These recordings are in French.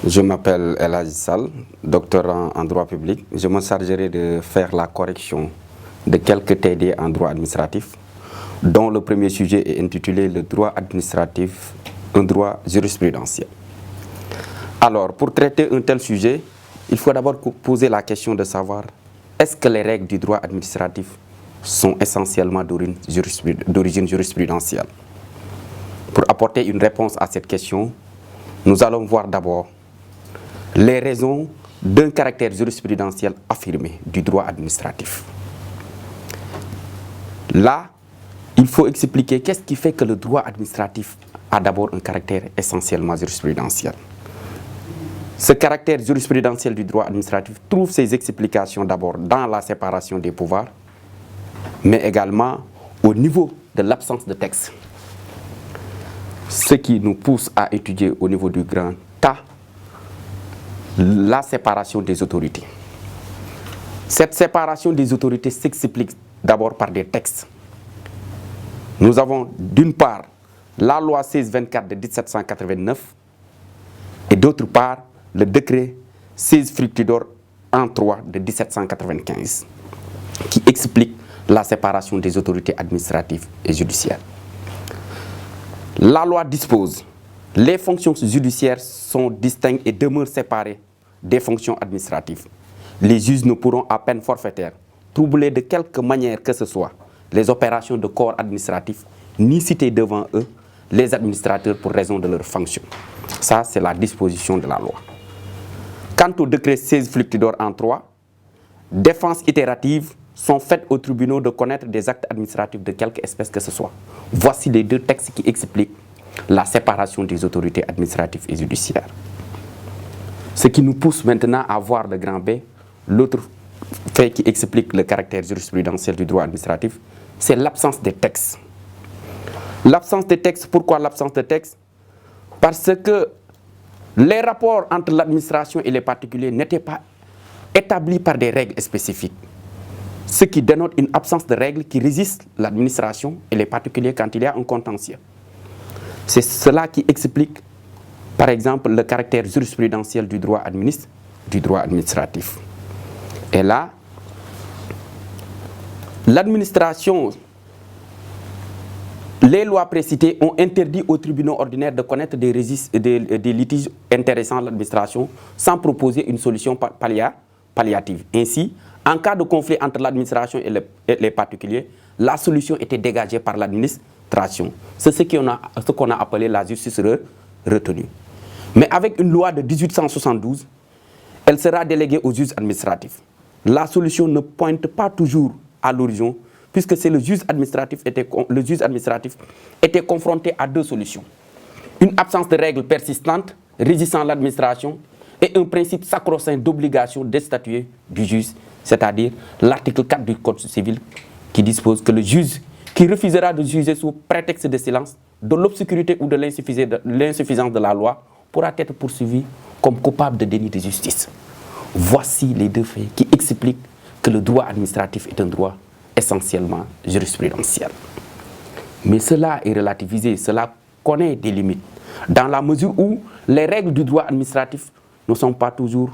Je m'appelle El Hadji Sall, doctorant en droit public. Je me chargerai de faire la correction de quelques TD en droit administratif, dont le premier sujet est intitulé « Le droit administratif, un droit jurisprudentiel ». Alors, pour traiter un tel sujet, il faut d'abord poser la question de savoir est-ce que les règles du droit administratif sont essentiellement d'origine jurisprudentielle. Pour apporter une réponse à cette question, nous allons voir d'abord les raisons d'un caractère jurisprudentiel affirmé du droit administratif. Là, il faut expliquer qu'est-ce qui fait que le droit administratif a d'abord un caractère essentiellement jurisprudentiel. Ce caractère jurisprudentiel du droit administratif trouve ses explications d'abord dans la séparation des pouvoirs, mais également au niveau de l'absence de texte. Ce qui nous pousse à étudier au niveau du grand A la séparation des autorités. Cette séparation des autorités s'explique d'abord par des textes. Nous avons d'une part la loi 1624 de 1789 et d'autre part le décret 16 Fructidor en 3 de 1795 qui explique la séparation des autorités administratives et judiciaires. La loi dispose les fonctions judiciaires sont distinctes et demeurent séparées des fonctions administratives. Les juges ne pourront à peine forfaitaire troubler de quelque manière que ce soit les opérations de corps administratif, ni citer devant eux les administrateurs pour raison de leur fonction. Ça, c'est la disposition de la loi. Quant au décret 16 Fructidor en 3, défenses itératives sont faites aux tribunaux de connaître des actes administratifs de quelque espèce que ce soit. Voici les deux textes qui expliquent la séparation des autorités administratives et judiciaires. Ce qui nous pousse maintenant à voir le grand B, l'autre fait qui explique le caractère jurisprudentiel du droit administratif, c'est l'absence de textes. L'absence de textes, pourquoi l'absence de textes? Parce que les rapports entre l'administration et les particuliers n'étaient pas établis par des règles spécifiques. Ce qui dénote une absence de règles qui résistent l'administration et les particuliers quand il y a un contentieux. C'est cela qui explique, par exemple, le caractère jurisprudentiel du droit administratif. Et là, l'administration, les lois précitées ont interdit aux tribunaux ordinaires de connaître des litiges intéressant l'administration sans proposer une solution palliative. Ainsi, en cas de conflit entre l'administration et les particuliers, la solution était dégagée par l'administration. C'est ce qu'on a appelé la justice retenue. Mais avec une loi de 1872, elle sera déléguée aux juges administratifs. La solution ne pointe pas toujours à l'horizon, puisque c'est le juge administratif était confronté à deux solutions. Une absence de règles persistantes régissant l'administration et un principe sacro-saint d'obligation de statuer du juge, c'est-à-dire l'article 4 du Code civil qui dispose que le juge qui refusera de juger sous prétexte de silence, de l'obscurité ou de l'insuffisance de la loi pourra être poursuivi comme coupable de déni de justice. Voici les deux faits qui expliquent que le droit administratif est un droit essentiellement jurisprudentiel. Mais cela est relativisé, cela connaît des limites, dans la mesure où les règles du droit administratif ne sont pas toujours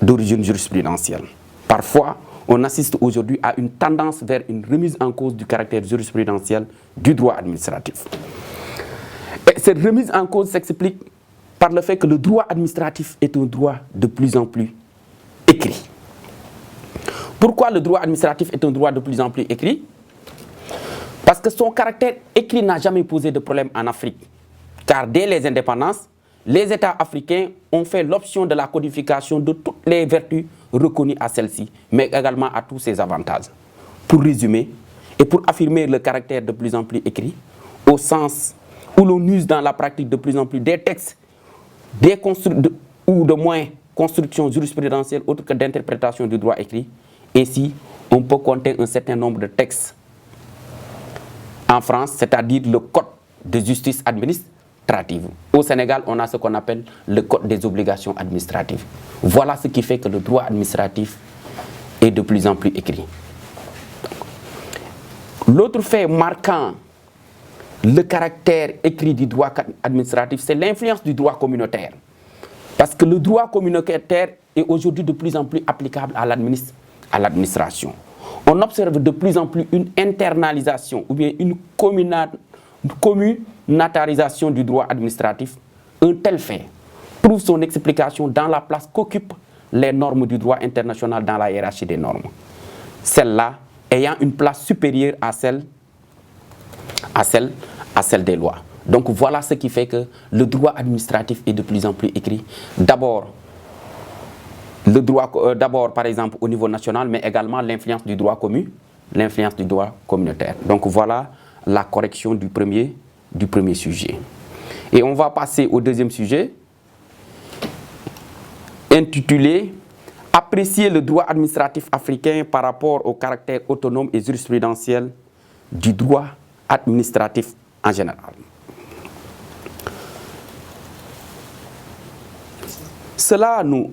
d'origine jurisprudentielle. Parfois, on assiste aujourd'hui à une tendance vers une remise en cause du caractère jurisprudentiel du droit administratif. Et cette remise en cause s'explique par le fait que le droit administratif est un droit de plus en plus écrit. Pourquoi le droit administratif est un droit de plus en plus écrit? Parce que son caractère écrit n'a jamais posé de problème en Afrique. Car dès les indépendances, les États africains ont fait l'option de la codification de toutes les vertus reconnues à celle-ci, mais également à tous ses avantages. Pour résumer, et pour affirmer le caractère de plus en plus écrit, au sens où l'on use dans la pratique de plus en plus des textes, ou de moins construction jurisprudentielle autre que d'interprétation du droit écrit, ainsi on peut compter un certain nombre de textes en France, c'est-à-dire le Code de justice administrative. Au Sénégal, on a ce qu'on appelle le Code des obligations administratives. Voilà ce qui fait que le droit administratif est de plus en plus écrit. L'autre fait marquant le caractère écrit du droit administratif, c'est l'influence du droit communautaire. Parce que le droit communautaire est aujourd'hui de plus en plus applicable à l'administration. On observe de plus en plus une internalisation ou bien une communautarisation du droit administratif. Un tel fait trouve son explication dans la place qu'occupent les normes du droit international dans la hiérarchie des normes. Celles-là ayant une place supérieure à celle des lois. Donc voilà ce qui fait que le droit administratif est de plus en plus écrit. D'abord, par exemple au niveau national, mais également l'influence du droit commun, l'influence du droit communautaire. Donc voilà la correction du premier sujet. Et on va passer au deuxième sujet, intitulé « Apprécier le droit administratif africain par rapport au caractère autonome et jurisprudentiel du droit administratif en général ». Cela nous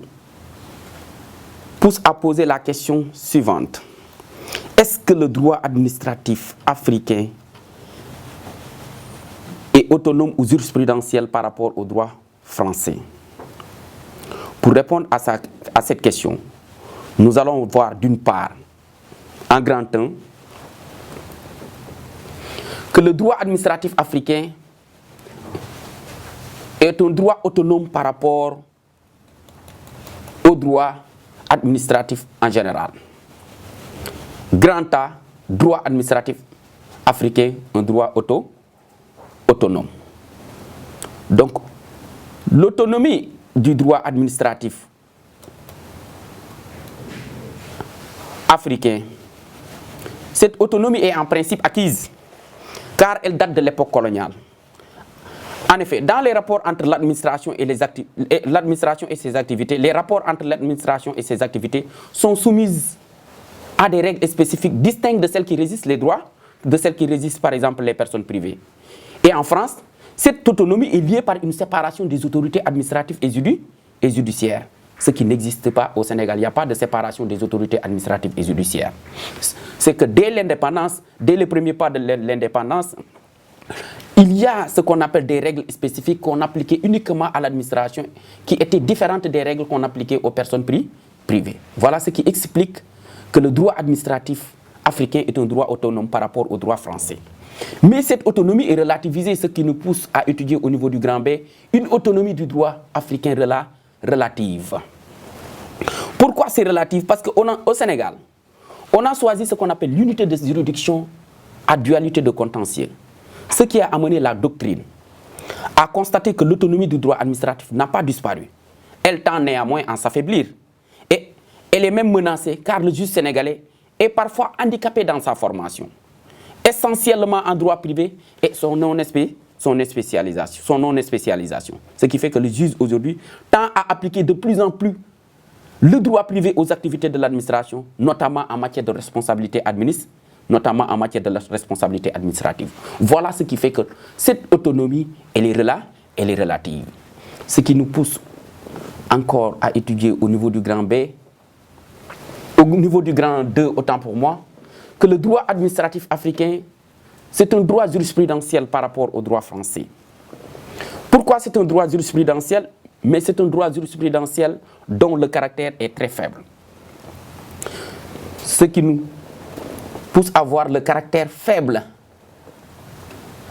pousse à poser la question suivante. Est-ce que le droit administratif africain est autonome ou jurisprudentiel par rapport au droit français? Pour répondre à cette question, nous allons voir d'une part, en grand 1, que le droit administratif africain est un droit autonome par rapport au droit administratif en général. Grand A, droit administratif africain, un droit autonome. Donc, l'autonomie du droit administratif africain, cette autonomie est en principe acquise, car elle date de l'époque coloniale. En effet, dans les rapports entre l'administration et ses activités, les rapports entre l'administration et ses activités sont soumis à des règles spécifiques distinctes de celles qui régissent les droits, de celles qui régissent par exemple les personnes privées. Et en France, cette autonomie est liée par une séparation des autorités administratives et judiciaires, ce qui n'existe pas au Sénégal. Il n'y a pas de séparation des autorités administratives et judiciaires. C'est que dès l'indépendance, dès les premiers pas de l'indépendance, il y a ce qu'on appelle des règles spécifiques qu'on appliquait uniquement à l'administration, qui étaient différentes des règles qu'on appliquait aux personnes privées. Voilà ce qui explique que le droit administratif africain est un droit autonome par rapport au droit français. Mais cette autonomie est relativisée, ce qui nous pousse à étudier au niveau du grand B une autonomie du droit africain relative. Pourquoi c'est relatif? Parce qu'au Sénégal, on a choisi ce qu'on appelle l'unité de juridiction à dualité de contentieux. Ce qui a amené la doctrine à constater que l'autonomie du droit administratif n'a pas disparu. Elle tend néanmoins à s'affaiblir. Et elle est même menacée car le juge sénégalais est parfois handicapé dans sa formation, essentiellement en droit privé et son non-spécialisation. Ce qui fait que le juge aujourd'hui tend à appliquer de plus en plus le droit privé aux activités de l'administration, notamment en matière de responsabilité administrative. Voilà ce qui fait que cette autonomie, elle est relative. Ce qui nous pousse encore à étudier au niveau du grand B, au niveau du grand 2, autant pour moi, que le droit administratif africain, c'est un droit jurisprudentiel par rapport au droit français. Pourquoi c'est un droit jurisprudentiel? Mais c'est un droit jurisprudentiel dont le caractère est très faible. Ce qui nous pousse à voir le caractère faible,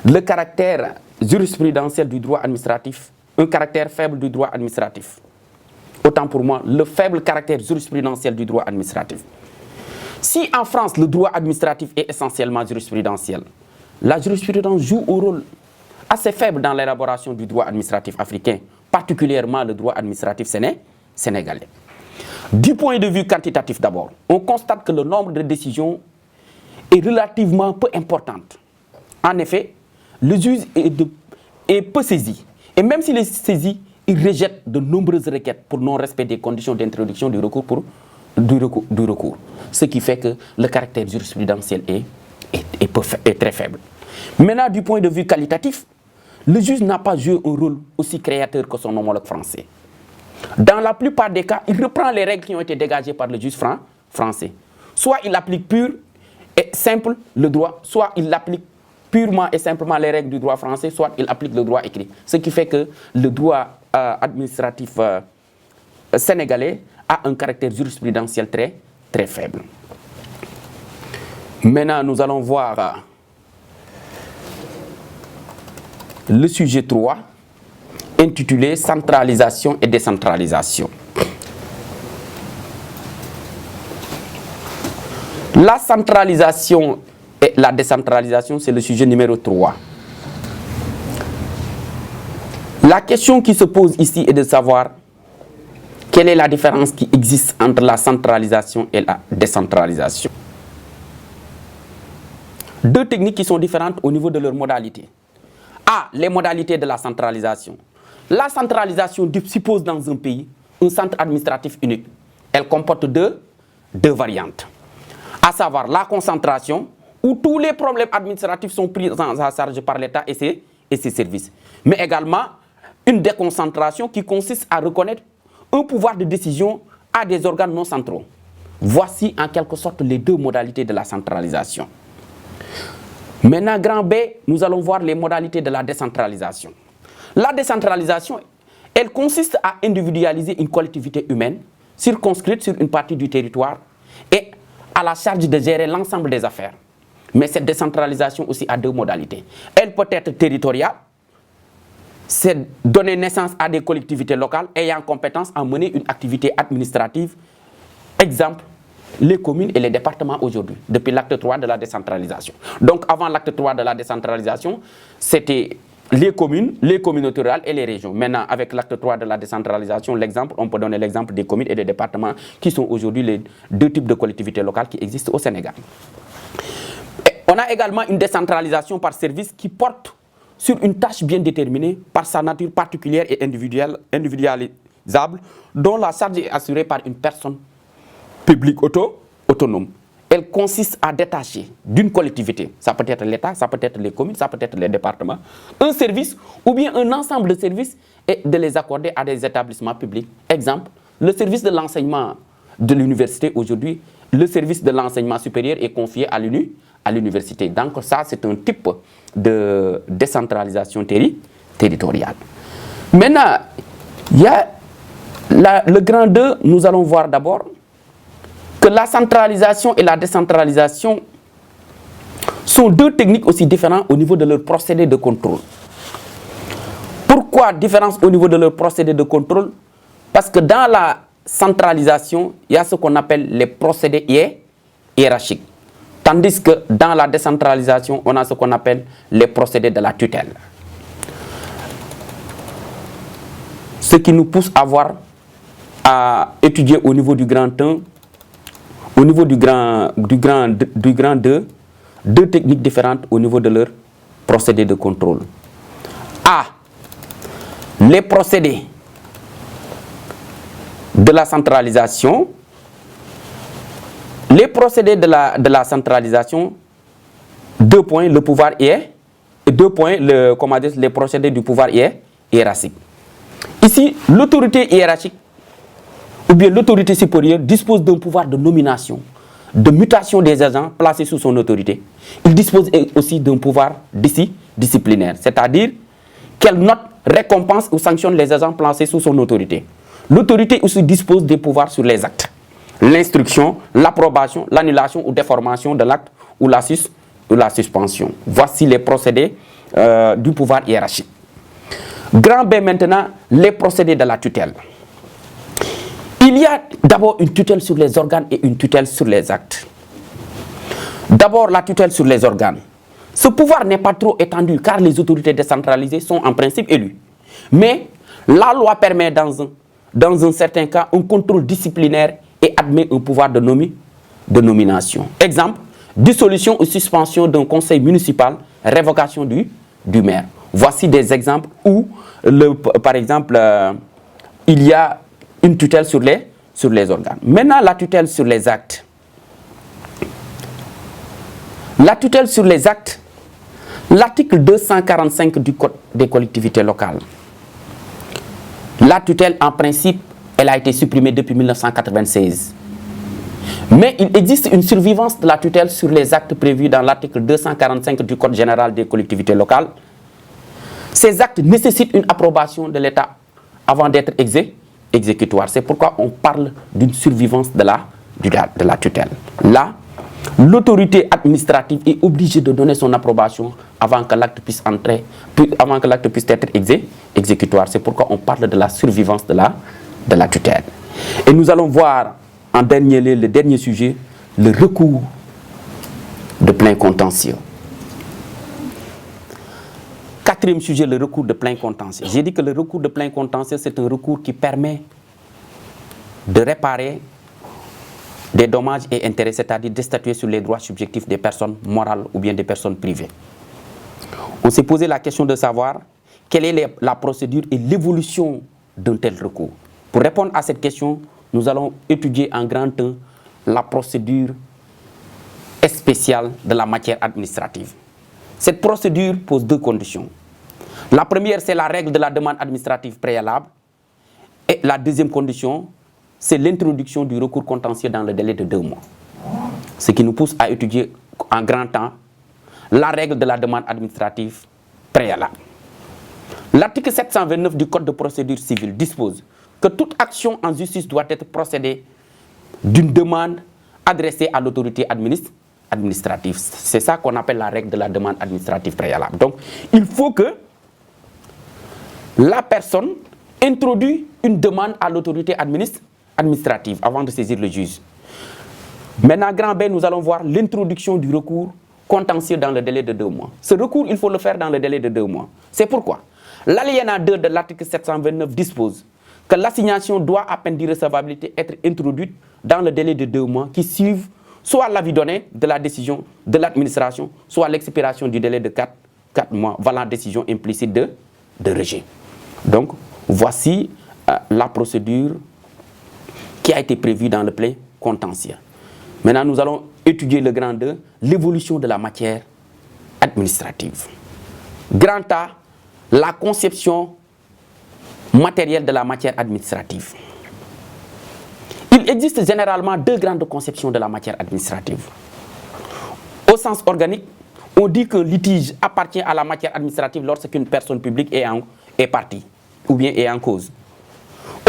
le caractère jurisprudentiel du droit administratif, un caractère faible du droit administratif. Autant pour moi, le faible caractère jurisprudentiel du droit administratif. Si en France, le droit administratif est essentiellement jurisprudentiel, la jurisprudence joue un rôle assez faible dans l'élaboration du droit administratif africain, particulièrement le droit administratif sénégalais. Du point de vue quantitatif d'abord, on constate que le nombre de décisions est relativement peu important. En effet, le juge est peu saisi. Et même s'il est saisi, il rejette de nombreuses requêtes pour non-respect des conditions d'introduction du recours. Ce qui fait que le caractère jurisprudentiel est très faible. Maintenant, du point de vue qualitatif, le juge n'a pas joué un rôle aussi créateur que son homologue français. Dans la plupart des cas, il reprend les règles qui ont été dégagées par le juge français. Soit il applique pur et simple le droit, soit il applique purement et simplement les règles du droit français, soit il applique le droit écrit. Ce qui fait que le droit administratif sénégalais a un caractère jurisprudentiel très faible. Maintenant, nous allons voir le sujet 3, intitulé « Centralisation et décentralisation ». La centralisation et la décentralisation, c'est le sujet numéro 3. La question qui se pose ici est de savoir quelle est la différence qui existe entre la centralisation et la décentralisation. Deux techniques qui sont différentes au niveau de leurs modalités. A. Les modalités de la centralisation. La centralisation suppose dans un pays un centre administratif unique. Elle comporte deux variantes. À savoir la concentration, où tous les problèmes administratifs sont pris en charge par l'État et ses services. Mais également une déconcentration qui consiste à reconnaître un pouvoir de décision à des organes non centraux. Voici en quelque sorte les deux modalités de la centralisation. Maintenant, grand B, nous allons voir les modalités de la décentralisation. La décentralisation, elle consiste à individualiser une collectivité humaine circonscrite sur une partie du territoire et à la charge de gérer l'ensemble des affaires. Mais cette décentralisation aussi a deux modalités. Elle peut être territoriale, c'est donner naissance à des collectivités locales ayant compétence à mener une activité administrative. Exemple, les communes et les départements aujourd'hui, depuis l'acte 3 de la décentralisation. Donc avant l'acte 3 de la décentralisation, c'était les communes, les communautés rurales et les régions. Maintenant, avec l'acte 3 de la décentralisation, on peut donner l'exemple des communes et des départements qui sont aujourd'hui les deux types de collectivités locales qui existent au Sénégal. Et on a également une décentralisation par service qui porte sur une tâche bien déterminée par sa nature particulière et individualisable, dont la charge est assurée par une personne publique autonome. Elle consiste à détacher d'une collectivité, ça peut être l'État, ça peut être les communes, ça peut être les départements, un service ou bien un ensemble de services et de les accorder à des établissements publics. Exemple, le service de l'enseignement de l'université aujourd'hui, le service de l'enseignement supérieur est confié à l'université. Donc ça, c'est un type de décentralisation territoriale. Maintenant, il y a le grand 2, nous allons voir d'abord que la centralisation et la décentralisation sont deux techniques aussi différentes au niveau de leur procédé de contrôle. Pourquoi différence au niveau de leur procédé de contrôle? Parce que dans la centralisation, il y a ce qu'on appelle les procédés hiérarchiques. Tandis que dans la décentralisation, on a ce qu'on appelle les procédés de la tutelle. Ce qui nous pousse à étudier au niveau du grand 1, au niveau du grand 2, deux techniques différentes au niveau de leur procédé de contrôle. A. Les procédés de la centralisation. Les procédés de la centralisation, 2 points, le pouvoir et 2 points, les procédés du pouvoir hiérarchique. Ici, l'autorité hiérarchique ou bien l'autorité supérieure dispose d'un pouvoir de nomination, de mutation des agents placés sous son autorité. Il dispose aussi d'un pouvoir disciplinaire, c'est-à-dire qu'elle note, récompense ou sanctionne les agents placés sous son autorité. L'autorité aussi dispose des pouvoirs sur les actes, l'instruction, l'approbation, l'annulation ou déformation de l'acte ou la suspension. Voici les procédés du pouvoir hiérarchique. Grand B maintenant, les procédés de la tutelle. Il y a d'abord une tutelle sur les organes et une tutelle sur les actes. D'abord, la tutelle sur les organes. Ce pouvoir n'est pas trop étendu car les autorités décentralisées sont en principe élues. Mais la loi permet dans un certain cas un contrôle disciplinaire et admet un pouvoir de nomination. Exemple, dissolution ou suspension d'un conseil municipal, révocation du maire. Voici des exemples où, par exemple, il y a une tutelle sur les organes. Maintenant, la tutelle sur les actes. La tutelle sur les actes, l'article 245 du Code des collectivités locales. La tutelle, en principe, elle a été supprimée depuis 1996. Mais il existe une survivance de la tutelle sur les actes prévus dans l'article 245 du Code général des collectivités locales. Ces actes nécessitent une approbation de l'État avant d'être exécutoire. C'est pourquoi on parle d'une survivance de la tutelle. Là, l'autorité administrative est obligée de donner son approbation avant que l'acte puisse être exécutoire. C'est pourquoi on parle de la survivance de la tutelle. Et nous allons voir en dernier lieu, le dernier sujet, le recours de plein contentieux. Quatrième sujet, le recours de plein contentieux. J'ai dit que le recours de plein contentieux, c'est un recours qui permet de réparer des dommages et intérêts, c'est-à-dire de statuer sur les droits subjectifs des personnes morales ou bien des personnes privées. On s'est posé la question de savoir quelle est la procédure et l'évolution d'un tel recours. Pour répondre à cette question, nous allons étudier en grand temps la procédure spéciale de la matière administrative. Cette procédure pose deux conditions. La première, c'est la règle de la demande administrative préalable. Et la deuxième condition, c'est l'introduction du recours contentieux dans le délai de 2 mois. Ce qui nous pousse à étudier en grand temps la règle de la demande administrative préalable. L'article 729 du Code de procédure civile dispose que toute action en justice doit être procédée d'une demande adressée à l'autorité administrative. C'est ça qu'on appelle la règle de la demande administrative préalable. Donc, il faut que la personne introduise une demande à l'autorité administrative avant de saisir le juge. Maintenant, grand B, nous allons voir l'introduction du recours contentieux dans le délai de 2 mois. Ce recours, il faut le faire dans le délai de 2 mois. C'est pourquoi l'alinéa 2 de l'article 729 dispose que l'assignation doit, à peine d'irrecevabilité, être introduite dans le délai de 2 mois qui suivent soit l'avis donné de la décision de l'administration, soit l'expiration du délai de 4 mois, valant décision implicite de rejet. Donc, voici la procédure qui a été prévue dans le plein contentieux. Maintenant, nous allons étudier le grand 2, l'évolution de la matière administrative. Grand A, la conception matérielle de la matière administrative. Il existe généralement 2 grandes conceptions de la matière administrative. Au sens organique, on dit qu'un litige appartient à la matière administrative lorsqu'une personne publique est partie ou bien est en cause.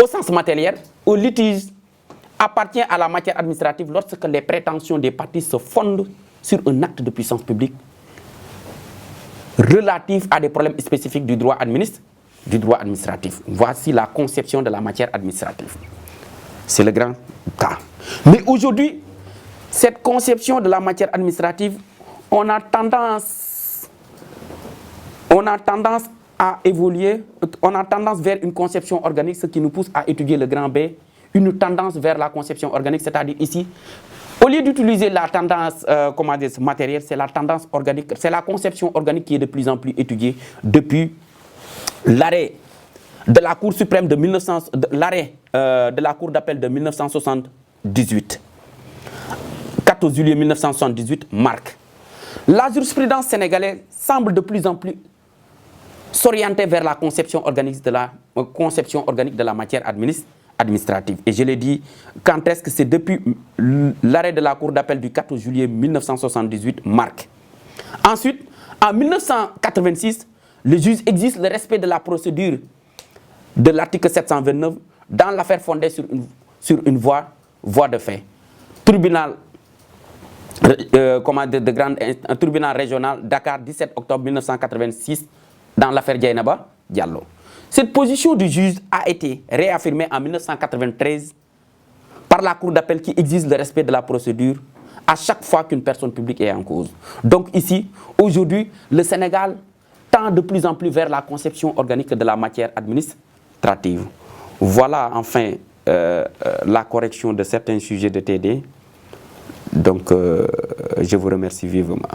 Au sens matériel, un litige appartient à la matière administrative lorsque les prétentions des parties se fondent sur un acte de puissance publique relatif à des problèmes spécifiques du droit administratif. Voici la conception de la matière administrative. C'est le grand cas. Mais aujourd'hui, cette conception de la matière administrative, on a tendance à évoluer, on a tendance vers une conception organique, ce qui nous pousse à étudier le grand B, une tendance vers la conception organique, c'est-à-dire ici, au lieu d'utiliser la tendance matérielle, c'est la tendance organique, c'est la conception organique qui est de plus en plus étudiée depuis l'arrêt de la Cour suprême de de la Cour d'appel de 1978. 14 juillet 1978 marque. La jurisprudence sénégalaise semble de plus en plus s'orienter vers la conception organique de la matière administrative. Et je l'ai dit, quand est-ce que c'est depuis l'arrêt de la Cour d'appel du 14 juillet 1978 marque. Ensuite, en 1986, le juge exige le respect de la procédure de l'article 729 dans l'affaire fondée sur une voie de fait. Tribunal tribunal régional Dakar, 17 octobre 1986, dans l'affaire Dieynaba Diallo. Cette position du juge a été réaffirmée en 1993 par la Cour d'appel qui exige le respect de la procédure à chaque fois qu'une personne publique est en cause. Donc ici, aujourd'hui, le Sénégal tend de plus en plus vers la conception organique de la matière administrative. Voilà enfin la correction de certains sujets de TD. Donc je vous remercie vivement.